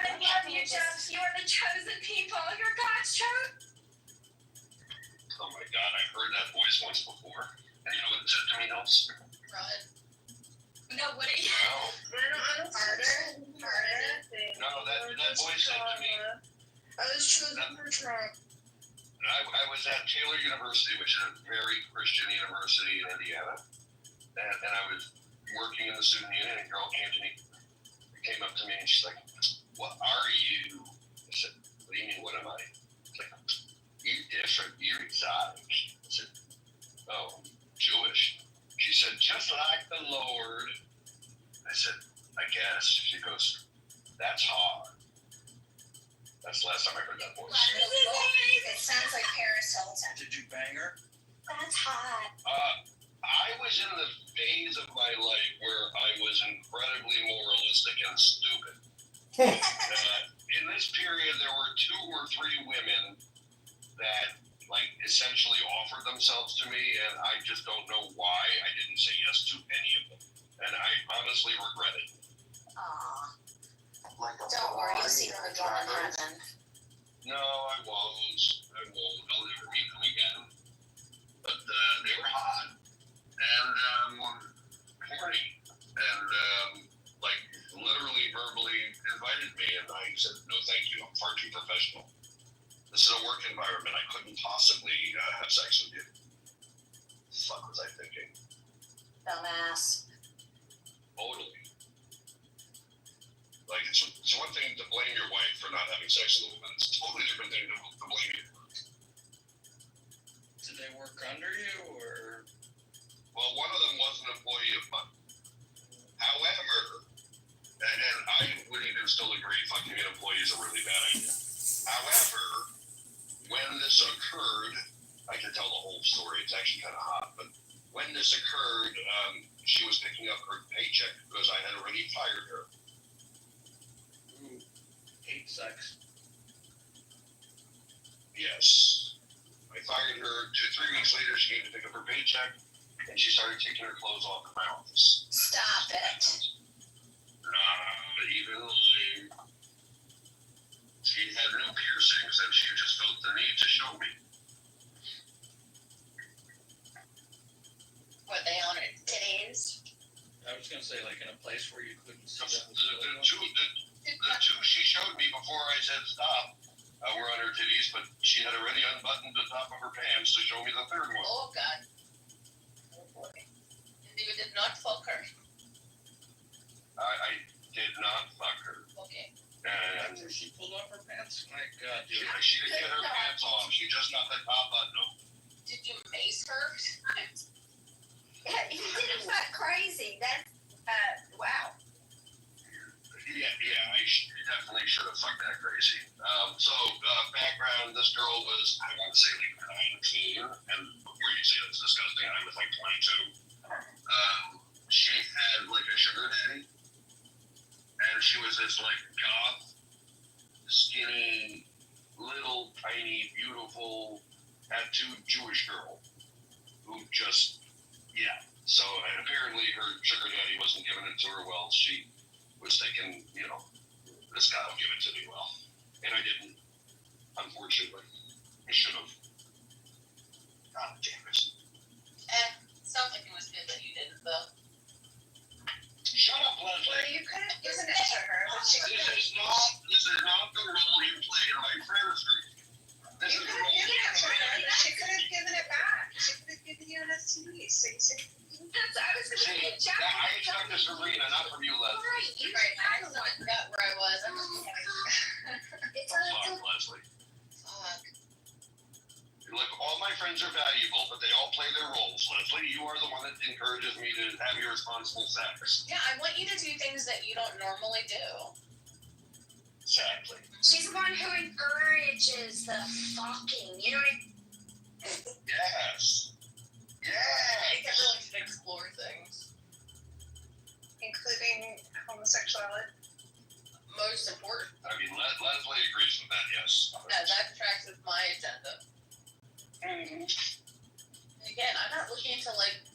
I love you, Jeff. You are the chosen people. You're God's chosen. Oh my God, I heard that voice once before. And you know what it said to me, Nels? Run. No, what are you? No. Harder. No, that voice said to me. I was chosen for Trump. I was at Taylor University, which is a very Christian university in Indiana. And I was working in the student union, and a girl came up to me, and she's like, "What are you?" I said, "What do you mean, what am I?" She's like, "You're different, you're exotic." I said, "Oh, Jewish." She said, "Just like the Lord." I said, "I guess." She goes, "That's hard." That's the last time I heard that voice. It sounds like Paris Hilton. Did you bang her? That's hot. I was in the phase of my life where I was incredibly moralistic and stupid. In this period, there were 2 or 3 women that, like, essentially offered themselves to me, and I just don't know why I didn't say yes to any of them. And I honestly regret it. Aw. Don't worry, you'll see them again in heaven. No, I won't. I'll never meet them again. But they were hot. And horny. And, like, literally verbally invited me, and I said, "No, thank you. I'm far too professional. This is a work environment. I couldn't possibly have sex with you." Fuck was I thinking? Dumbass. Totally. Like, it's one thing to blame your wife for not having sex with a woman. It's a totally different thing to blame you. Did they work under you, or? Well, one of them was an employee of mine. However, and I would even still agree, fucking an employee is a really bad idea. However, when this occurred, I can tell the whole story. It's actually kind of hot. But when this occurred, she was picking up her paycheck because I had already fired her. Who hate sex? Yes. I fired her. 2-3 weeks later, she came to pick up her paycheck, and she started taking her clothes off in my office. Stop it. Not even lying. She had no piercings, and she just felt the need to show me. Were they on her titties? I was gonna say, like, in a place where you couldn't see The them. two she showed me before I said stop were on her titties, but she had already unbuttoned the top of her pants to show me the third one. Oh, God. Oh, boy. And you did not fuck her. I did not fuck her. Okay. And After she pulled off her pants? My God, she dude. didn't get her pants off. She just got the top button off. Did you mace her? Yeah, he didn't fuck crazy. That's, wow. Yeah, I definitely should have fucked that crazy. Background, this girl was, I want to say, like 19, and before you say that's disgusting, I was like 22. She had like a sugar daddy, and she was this like goth, skinny, little, tiny, beautiful, tattooed Jewish girl who just, yeah. So, and apparently her sugar daddy wasn't giving it to her well. She was thinking, you know, this guy will give it to me well. And I didn't, unfortunately. I should have. God damn it. Sounds like it was good that you didn't, though. Shut up, Well, Leslie. you could have given it to her, but she could This have. is not the role you play in my prayer street. This You is could the have role given you it to play. her. She could have given it back. She could have given you an STD. So you said, That's, I was going to say, Jeff. I expect this from Rena, not from you, Leslie. Right, you right, I forgot where I was. I'm just It's Fuck, Leslie. Fuck. Look, all my friends are valuable, but they all play their roles. Leslie, you are the one that encourages me to have irresponsible sex. Yeah, I want you to do things that you don't normally do. Sadly. She's the one who encourages the fucking, you know what I mean? Yes. I think Yes. everyone should explore things. Including homosexuality? Most important. I mean, Leslie agrees with that, yes. That tracks with my agenda. Mhm. Again, I'm not looking to, like,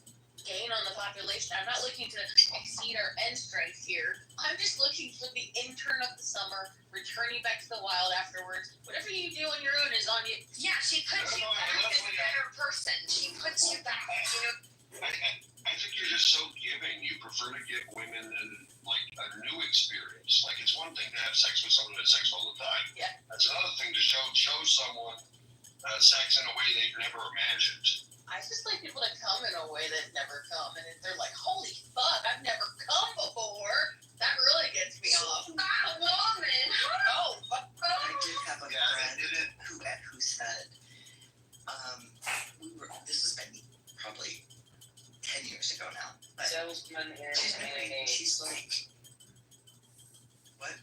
gain on the population. I'm not looking to exceed our end strength here. I'm just looking for the intern of the summer, returning back to the wild afterwards. Whatever you do on your own is on you. Yeah, she puts you back as a better person. She puts you back, you know. I think you're just so giving. You prefer to give women a new experience. Like, it's one thing to have sex with someone who has sex all the time. Yeah. That's another thing to show someone sex in a way they've never imagined. I just like people to come in a way they've never come, and if they're like, "Holy fuck, I've never come before," that really gets me off. That woman. Oh, fuck. I did have a friend it. who said, this has been probably 10 years ago now, but Salesman she's married, she's like, what?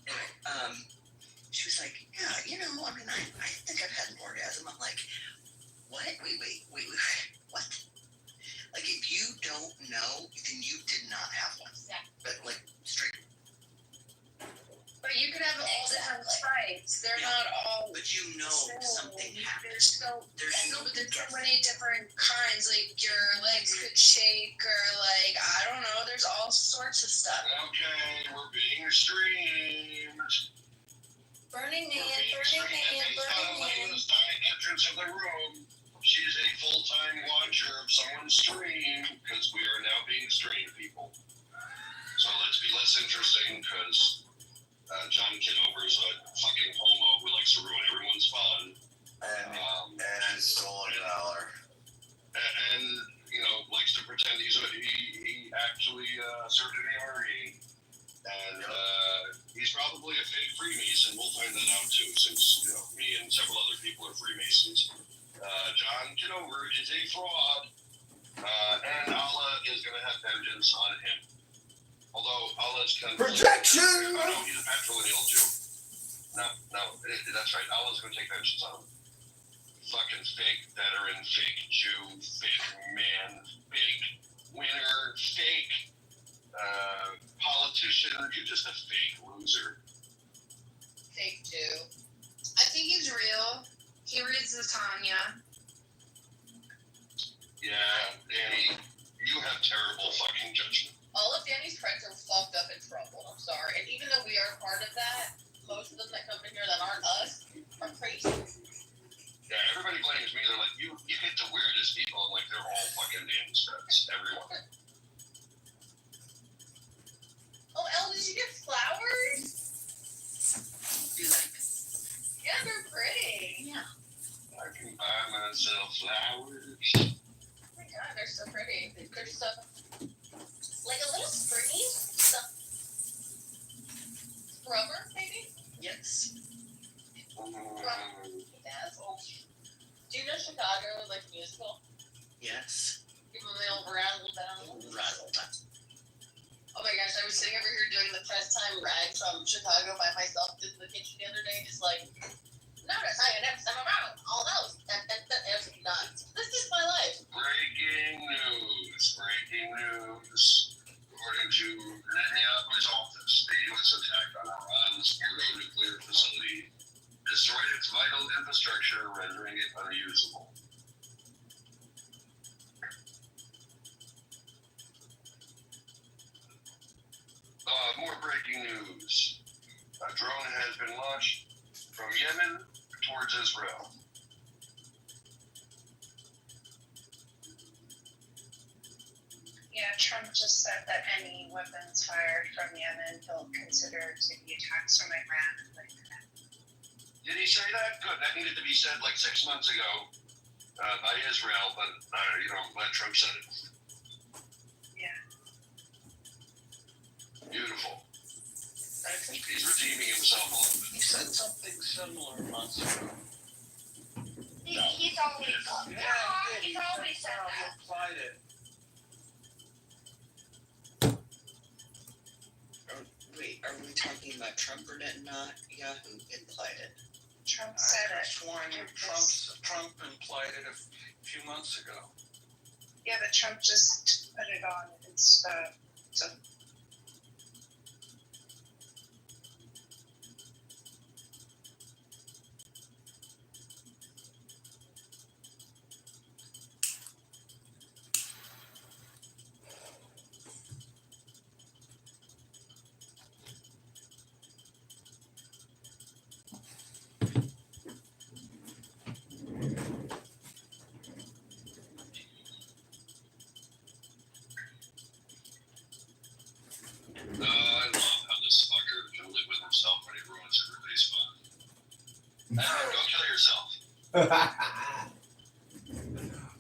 Anyway, she was like, yeah, I mean, I think I've had an orgasm. I'm like, what? Wait, what? Like, if you don't know, then you did not have one. Yeah. But, like, straight. But you can have all different types. They're not all. But something happened. There's so many different kinds. Like, your legs could shake, or like, I don't know. There's all sorts of stuff. Okay, we're being streamed. Burning Man. Entrance of the room. She's a full-time watcher of someone's stream, because we are now being streamed, people. So let's be less interesting, because John Kitover's a fucking homo who likes to ruin everyone's fun. And his stolen valor. And likes to pretend he actually served in the army. And he's probably a fake Freemason. We'll find that out too, since me and several other people are Freemasons. John Kitover is a fraud, and Allah is going to have vengeance on him. Although Allah's kind of Protection! Oh no, he's a patrilineal Jew. No, that's right. Allah's going to take vengeance on him. Fucking fake veteran, fake Jew, fake man, fake winner, fake politician. You're just a fake loser. Fake Jew. I think he's real. He reads the Tanya. Yeah, Danny, you have terrible fucking judgment. All of Danny's friends are fucked up in trouble. I'm sorry. And even though we are part of that, most of them that come in here that aren't us are crazy. Yeah, everybody blames me. They're like, you get the weirdest people. I'm like, they're all fucking Danny's friends. Everyone. Oh, Elle, did you get flowers? Be like, Yeah, they're pretty. yeah. I can buy myself flowers. Oh my god, they're so pretty. They're so like a little springy stuff. Rubber, maybe? Yes. Yes. Oh. Do you know Chicago is like a musical? Yes. People they all rattle down. Rattle down. Oh my gosh, I was sitting over here doing the press time rag from Chicago by myself in the kitchen the other day, just like, notice how you never send around. All those. That was nuts. This is my life. Breaking news. According to Netanyahu's office, the U.S. attack on Iran's nuclear facility destroyed its vital infrastructure, rendering it unusable. More breaking news. A drone has been launched from Yemen towards Israel. Yeah, Trump just said that any weapons fired from Yemen he'll consider to be attacks from Iran. Did he say that? Good. That needed to be said like 6 months ago by Israel, but I'm glad Trump said it. Yeah. Beautiful. I think He's redeeming himself a little bit. he said something similar months ago. He's always He said that. applied it. Wait, are we talking about Trump or Netanyahu implied it? Trump said I it. sworn Trump implied it a few months ago. Yeah, but Trump just put it on his so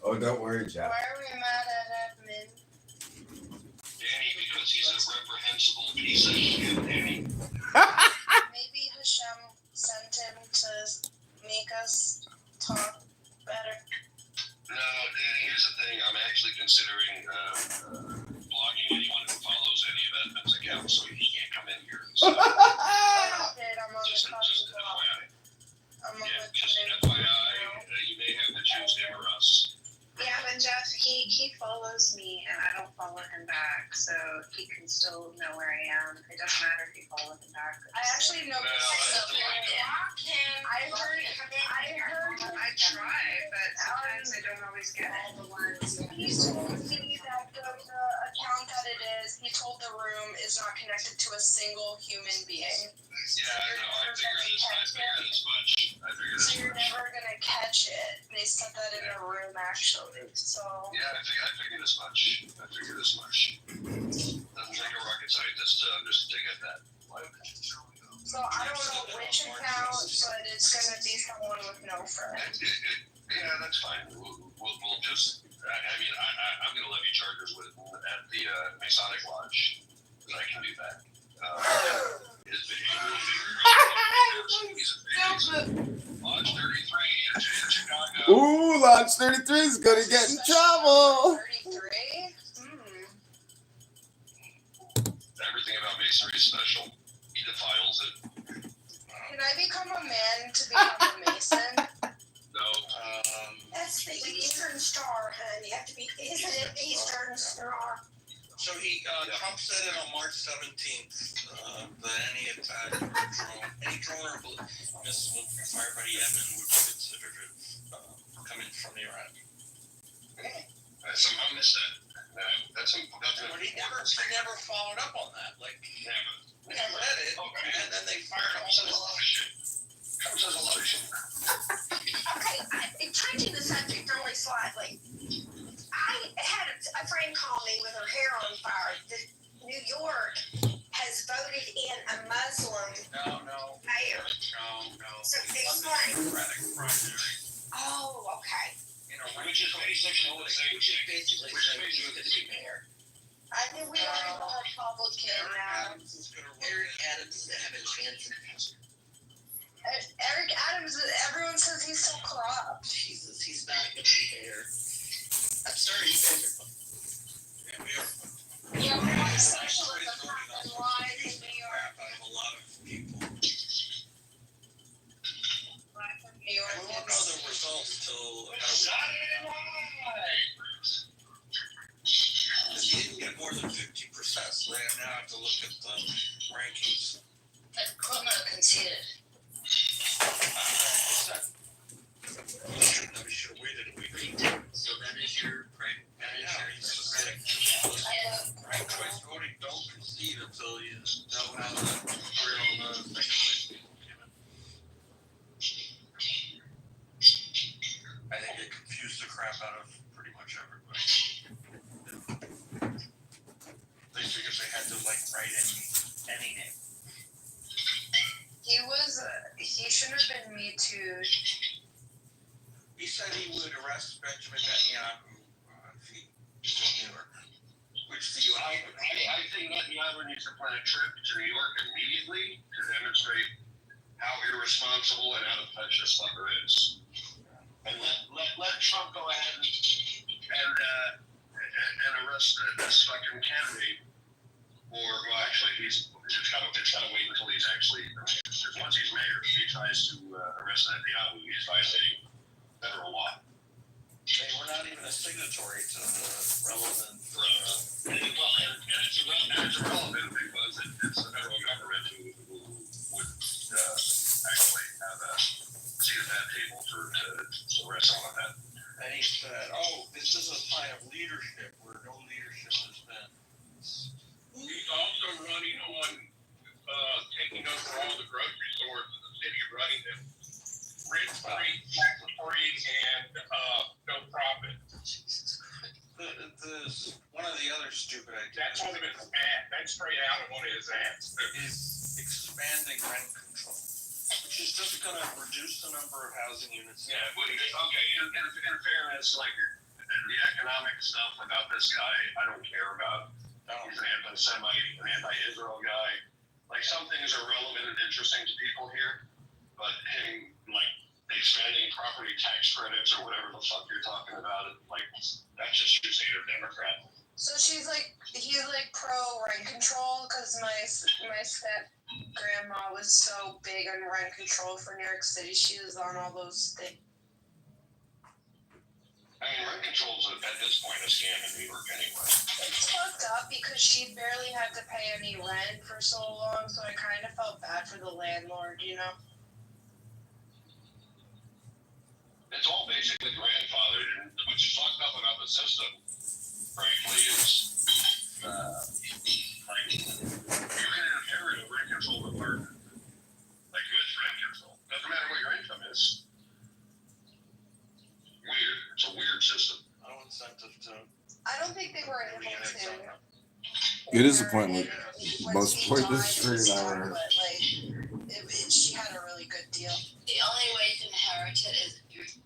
Oh, don't worry, Jeff. Why are we mad at admin? Danny, because he's a reprehensible piece of shit, Danny. Maybe Hashem sent him to make us talk better. No, Danny, here's the thing. I'm actually considering blogging anyone who follows any of Edmund's accounts, so he can't come in here. So, I'm on the just coffee block. FYI. I'm on Yeah, the just Twitter. FYI, you may have to choose him or us. Yeah, but Jeff, he follows me and I don't follow him back, so he can still know where I am. It doesn't matter if you follow him back. I actually know Well, I try, but sometimes I don't always get it. he told me that the account that it is, he told the room is not connected to a single human being. Yeah, I know. I figured as much. So you're never gonna catch it. They said that in the room actually. So Yeah, I figured as much. Doesn't take a rocket scientist to get that. so I don't know which account, but it's gonna be someone with no friends. Yeah, that's fine. We'll just. I'm gonna levy charges at the Masonic Lodge, because I can do that. His behavior. He's Lodge 33 in Chicago. Ooh, Lodge 33 is gonna get in trouble. 33? Everything about masonry is special. He defiles it. Can I become a man to become a mason? No. That's the Eastern Star, honey. You have to be, isn't it Eastern Star? So Trump said it on March 17th, that any attack or any drone or missile fired by the Yemen would be considered coming from Iran. Somehow missed that. That's an But he never followed up on that. Like, we read it, and then they fired up some shit. Trump says a lot of shit. Okay, changing the subject only slightly. I had a friend call me with her hair on fire. New York has voted in a Muslim No. mayor. No. So explain. Democratic primary. Oh, okay. Which is basically the same Which is thing. basically saying he's gonna be mayor. I think we are a Republican Eric now. Adams is gonna run. Eric Adams is having a chance. Eric Adams, everyone says he's so corrupt. Jesus, he's not gonna be mayor. I'm sorry, you guys are fun. Yeah, we are. Yeah, we want Everybody's socialism voting on happen live in New York. crap out of a lot of people. New York. We won't know the results till he didn't get more than 50%, so they now have to look at the rankings. But Cuomo conceded. We should have waited a week. So that is your right. Ranked choice voting don't concede until you know how the real thing is. I think it confused the crap out of pretty much everybody. They figured they had to write any name. He shouldn't have been Me Too. He said he would arrest Benjamin Netanyahu if he was in New York, which the I think Netanyahu needs to plan a trip to New York immediately to demonstrate how irresponsible and out of touch this fucker is. And let Trump go ahead and arrest this fucking candidate. Well, actually, it's gotta wait until he's actually. Because once he's mayor, if he tries to arrest Netanyahu, he's violating federal law. They were not even a signatory to the relevant. And it's irrelevant because it's the federal government who would actually have a seat at that table to arrest someone like that. And he said, this is a sign of leadership where no leadership has been. He's also running on taking over all the grocery stores in the city, running them rent-free, tax-free, and no profit. One of the other stupid ideas. That's one of his ads. That's straight out of one of his ads. Is expanding rent control, which She's just gonna reduce the number of housing units. Yeah, well, okay, in fairness, like, the economic stuff about this guy, I don't care about. He's an anti-Semite, an anti-Israel guy. Like, some things are relevant and interesting to people here, but him, like, expanding property tax credits or whatever the fuck you're talking about, like, that's just your state of Democrat. So he's like pro rent control because my step grandma was so big on rent control for New York City. She was on all those things. I mean, rent control's at this point a scam in New York anyway. It's fucked up because she barely had to pay any rent for so long, so I kind of felt bad for the landlord, you know? It's all basically grandfathered, and what's fucked up about the system, frankly, is like, you're going to inherit a rent control apartment. Like, good rent control. Doesn't matter what your income is. Weird. It's a weird system. No incentive to. I don't think they were able to. It is a point with When most she pointless died, street it was ever. done, but, like, she had a really good deal. The only way to inherit it is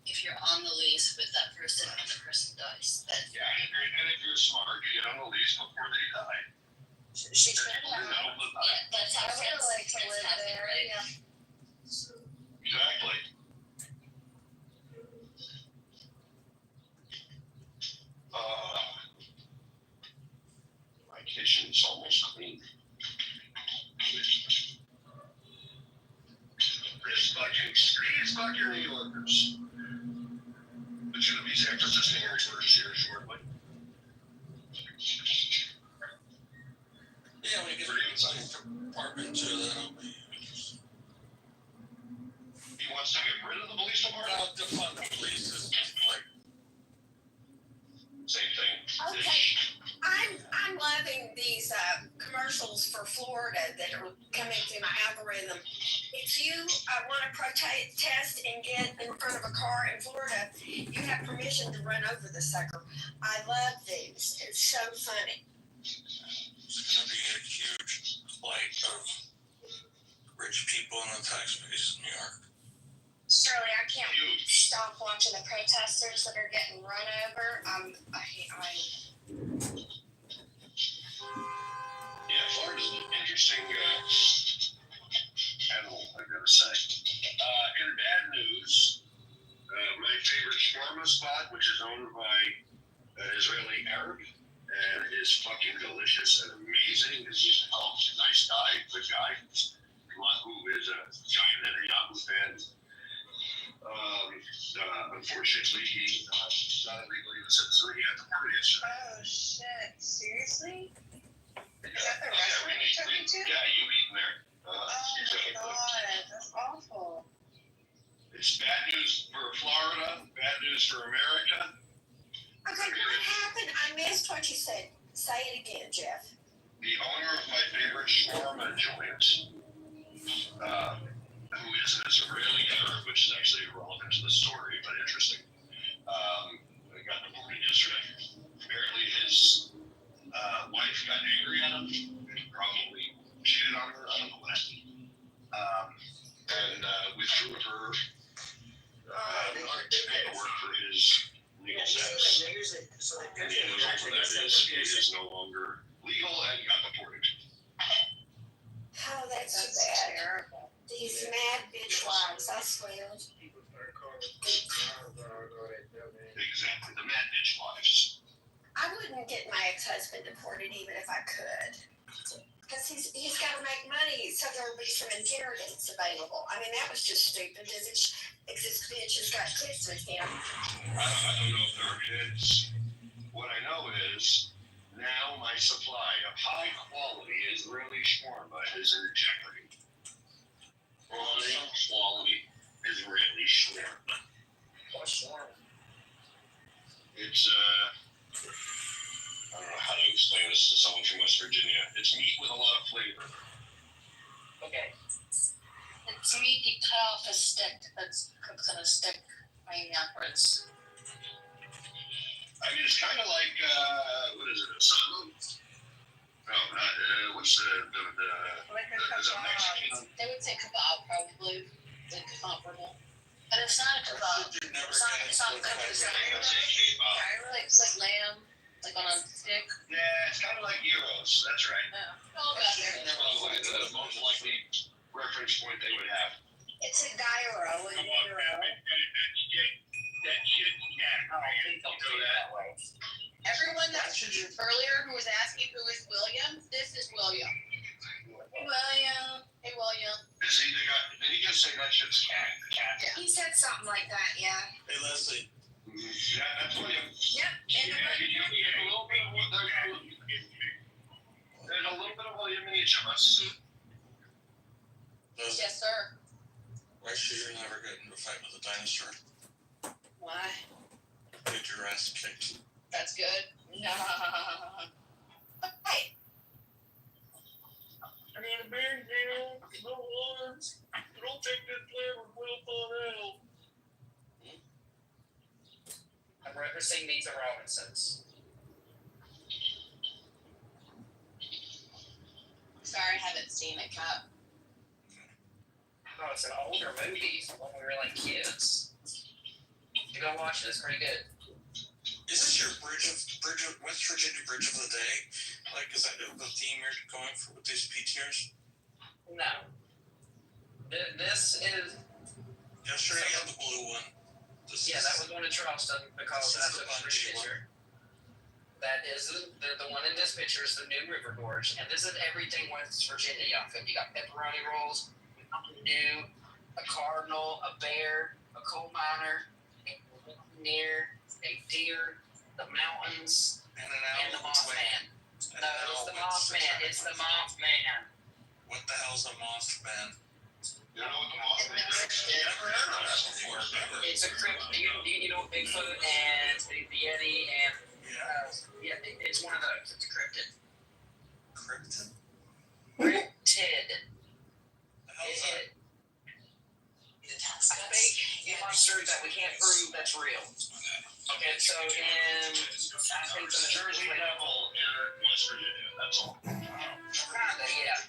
if you're on the lease with that person and the person dies. Yeah, and if you're smart, you get on the lease before they die. She could You have. know, Yeah, that's I how would have liked to live there. right? Yeah. Exactly. My kitchen's almost clean. These fucking New Yorkers. It's gonna be San Francisco Airport here shortly. Yeah, when you get an apartment too, that'll be interesting. He wants to get rid of the police department? Well, defund the police is like. Same thing. Okay, I'm loving these commercials for Florida that are coming through my algorithm. If you want to protest and get in front of a car in Florida, you have permission to run over the sucker. I love these. It's so funny. It's gonna be a huge flight of rich people in the tax base in New York. Shirley, I can't stop watching the protesters that are getting run over. Yeah, Florida's an interesting animal, I've got to say. In bad news, my favorite shawarma spot, which is owned by an Israeli Arab, and is fucking delicious and amazing. He's a nice guy, good guy, who is a giant Netanyahu fan. Unfortunately, he not legally a citizen. He had to party yesterday. Oh shit! Seriously? Yeah, Is that the restaurant you took me to? Yeah, you've eaten there. Oh my god, that's awful. It's bad news for Florida, bad news for America. Okay, what happened? I missed what you said. Say it again, Jeff. The owner of my favorite shawarma joint, who is an Israeli Arab, which is actually irrelevant to the story, but interesting, got deported yesterday. Apparently his wife got angry at him, and probably cheated on her, I don't know what. And withdrew her paperwork for his legal status. And the end result of that is he is no longer legal and got deported. Oh, that's too bad. Terrible. These mad bitch wives, I swear. Exactly, the mad bitch wives. I wouldn't get my ex-husband deported even if I could. Because he's got to make money so there will be some inheritance available. I mean, that was just stupid. This bitch has got kids with him. I don't know if there are kids. What I know is now my supply of high quality Israeli shawarma is in jeopardy. Quality Israeli shawarma. It's I don't know how to explain this to someone from West Virginia. It's meat with a lot of flavor. Okay. It's meat you cut off a stick that's cooked on a stick hanging outwards. I mean, it's kind of like, what is it, a salmon? No, not, what's the Like a is it kebab. Mexican? They would say kebab probably. incomparable. And it's not a kebab. You're never It's not gonna cooked the same. I say kebab. Like lamb, like on a stick. Yeah, it's kind of like gyros. That's right. All about there. That's probably the most likely reference point they would have. It's a gyro. That shit, yeah. Oh, please don't say it that way. Everyone that earlier who was asking who is William, this is William. Hey William. Hey William. Did he just say that shit's cat? Yeah. He said something like that, yeah. Hey Leslie, Yeah, that's William. Yep. And There's a little bit of William in each of us. Leslie, Yes, sir. why should you never get into a fight with a dinosaur? Why? Get your ass kicked. That's good. hey, I mean, a bear deal, no words. Don't take this flavor well thought out. I've rather seen Meet the Robinsons. Sorry, I haven't seen it, Cap. Oh, it's an older movie from when we were like kids. You go watch it, it's pretty good. Is this your West Virginia Bridge of the Day? Like, is that the theme you're going for with these PTRs? No. This is, Yesterday you had the blue one. yeah, that was one in Charleston because that's a free picture. That is the one in this picture is the new River Gorge, and this is everything West Virginia outfit. You got pepperoni rolls, Mountain Dew, a cardinal, a bear, a coal miner, a near, a deer, the mountains, And and the Mothman. No, it's the Mothman. It's the Mothman. What the hell's a Mothman? You know what the Mothman is? Never heard of that before, ever. It's a crypt. You know Bigfoot and the Yeti and Yeah. it's one of those. It's a cryptid. Krypton? Cryptid. The hell's that? A fake monster that we can't prove that's real. Okay, so in I think the Jersey Devil in West Virginia. That's all. kinda, yeah.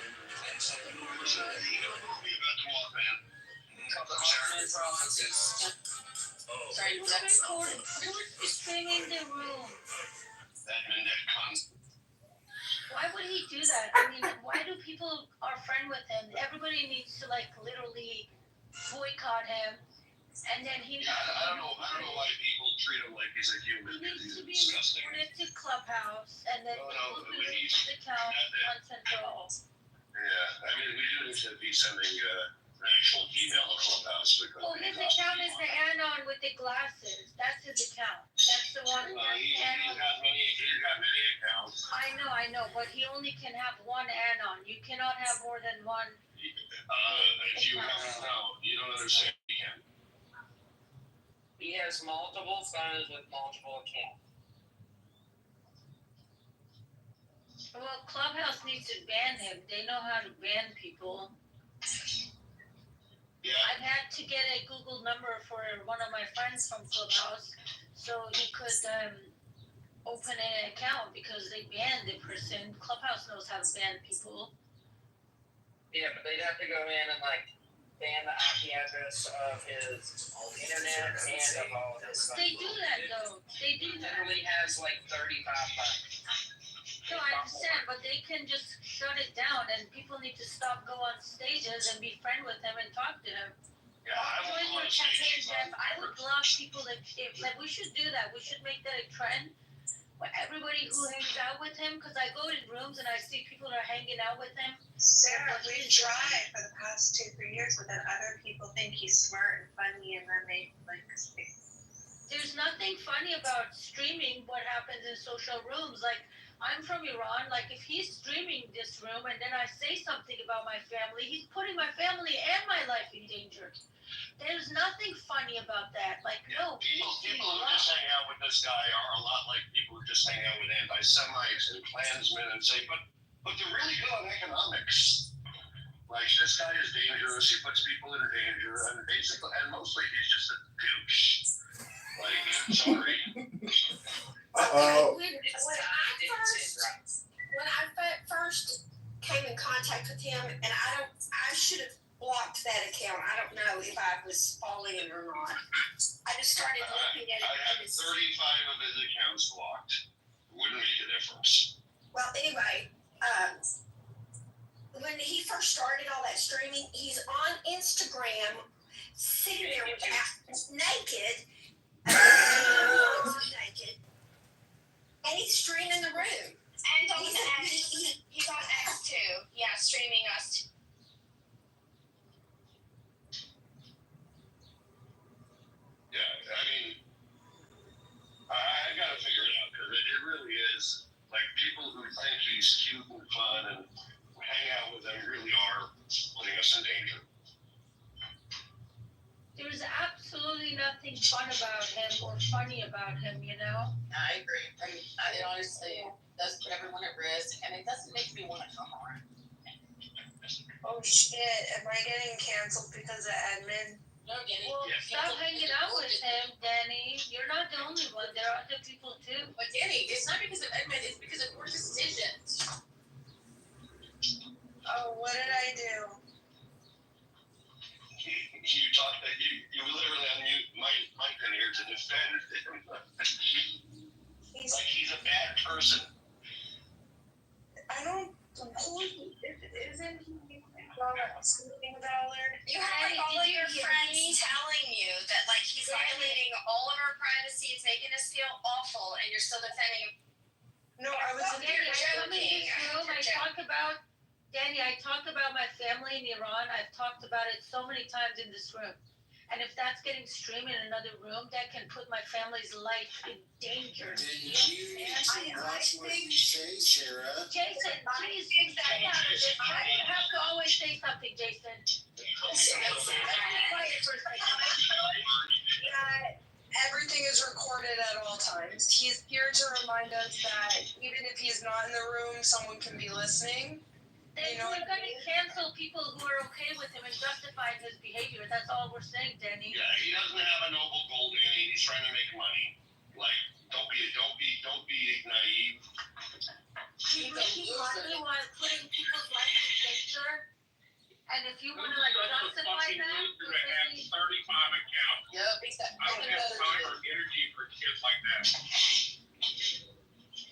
There's a movie about the Mothman. Called the Mothman Provinces. Sorry, that's Who's singing the room? That cunt. Why would he do that? I mean, why do people are friend with him? Everybody needs to like literally boycott him, and then he. I don't know why people treat him like he's a human. He needs He's to be disgusting. reported to Clubhouse, and then No, people but can listen he's- to the count once and for all. Yeah, I mean, we do need to be sending an actual email to Clubhouse because. Oh, his account is the Anon with the glasses. That's his account. That's the one. He's got many accounts. I know, but he only can have one Anon. You cannot have more than one. If you don't understand, you can. He has multiple phones with multiple accounts. Well, Clubhouse needs to ban him. They know how to ban people. Yeah. I've had to get a Google number for one of my friends from Clubhouse so he could open an account because they banned the person. Clubhouse knows how to ban people. Yeah, but they'd have to go in and like ban the IP address of his internet and of all his stuff. They do that though. They do He that. literally has like 35 phones. No, I understand, but they can just shut it down and people need to stop go on stages and be friend with him and talk to him. Yeah, I Join won't the say campaign, he's Jeff. not I would block people if like we should do that. We should make that a trend. Where everybody who hangs out with him, because I go in rooms and I see people are hanging out with him. Sarah, we've tried for the past 2-3 years, but then other people think he's smart and funny, and then they like. There's nothing funny about streaming what happens in social rooms. Like, I'm from Iran. Like, if he's streaming this room and then I say something about my family, he's putting my family and my life in danger. There's nothing funny about that. Like, no, People who just hang out with this guy are a lot like people who just hang out with anti-Semites and Klansmen and say, but they're really good on economics. Like, this guy is dangerous. He puts people in danger, and basically, and mostly he's just a douche. Like, I'm sorry. Uh-oh. When I first came in contact with him, and I I should have blocked that account. I don't know if I was falling in or not. I just started looking at I have it. 35 of his accounts blocked. Wouldn't make a difference. Well, anyway, when he first started all that streaming, he's on Instagram, sitting there naked, naked, and he's streaming the room. And on X, he's on X too. Yeah, streaming us. Yeah, I mean, I gotta figure it out because it really is like people who think he's cute and fun and hang out with him really are putting us in danger. There's absolutely nothing fun about him or funny about him, you know? I agree. I mean, it honestly does put everyone at risk, and it doesn't make me want to come around. Oh shit, am I getting canceled because of Edmund? No, Danny. Well, Yeah. stop hanging out with him, Danny. You're not the only one. There are other people too. But Danny, it's not because of Edmund, it's because of your decisions. Oh, what did I do? You talk that you literally unmute Mike in here to defend him. He's, Like he's a bad person. I don't, isn't he sleeping Ballard? You have like all of your friends telling you that like he's violating all of our privacy, it's making us feel awful, and you're still defending him. No, I was in Danny, here. I come in this room, I talk about my family in Iran. I've talked about it so many times in this room. And if that's getting streamed in another room, that can put my family's life in danger. Did you need to watch what you say, Sarah? Jason, please, stay out of this. Why do you have to always say something, Jason? Quiet for a second. Everything is recorded at all times. He's here to remind us that even if he's not in the room, someone can be listening. Then we're going to cancel people who are okay with him and justifying his behavior. That's all we're saying, Danny. Yeah, he doesn't have a noble goal, Danny. He's trying to make money. Like, don't be naive. He's making money while putting people's life in danger. And if you want to like justify that, To have 35 accounts. Yep, exactly. I don't have time or energy for kids like that.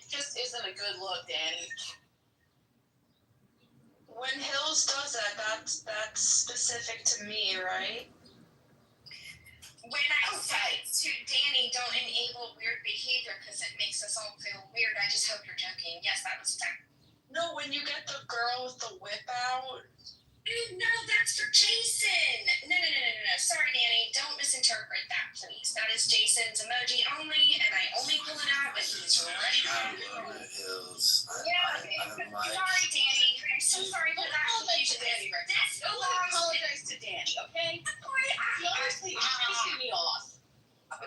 Just isn't a good look, Danny. When Hills does that, that's specific to me, right? When I say to Danny, don't enable weird behavior because it makes us all feel weird, I just hope you're joking. Yes, that was fun. No, when you get the girl with the whip out. No, that's for Jason. No. Sorry, Danny. Don't misinterpret that, please. That is Jason's emoji only, and I only pull it out when he's ready to I go. love it, Hills. Yeah, I'm like, sorry, Danny. I'm so sorry for that confusion. That's so I apologize to Danny, okay? He honestly is pissing me off. I'm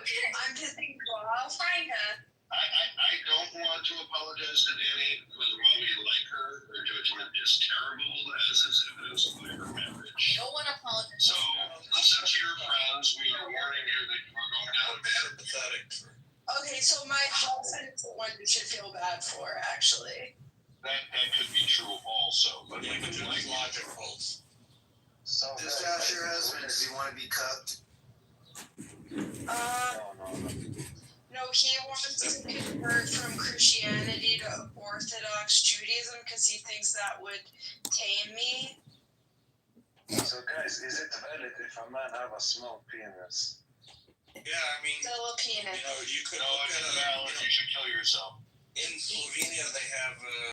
pissing you off. Kinda. I don't want to apologize to Danny because while we like her judgment is terrible, as is evidenced by her marriage. No one apologizes. So, listen to your friends. We are warning you that you are going down a bad Sympathetic. Okay, so my husband is the one you should feel bad for, actually. That could be true also, but Yeah, but like, there's logic holes. Just ask your husband, does he want to be cucked? No, he wants to convert from Christianity to Orthodox Judaism because he thinks that would tame me. So guys, is it valid if a man have a small penis? Yeah, I mean, Filipino. you know, you could no, look it's at valid. You should kill yourself. in Slovenia they have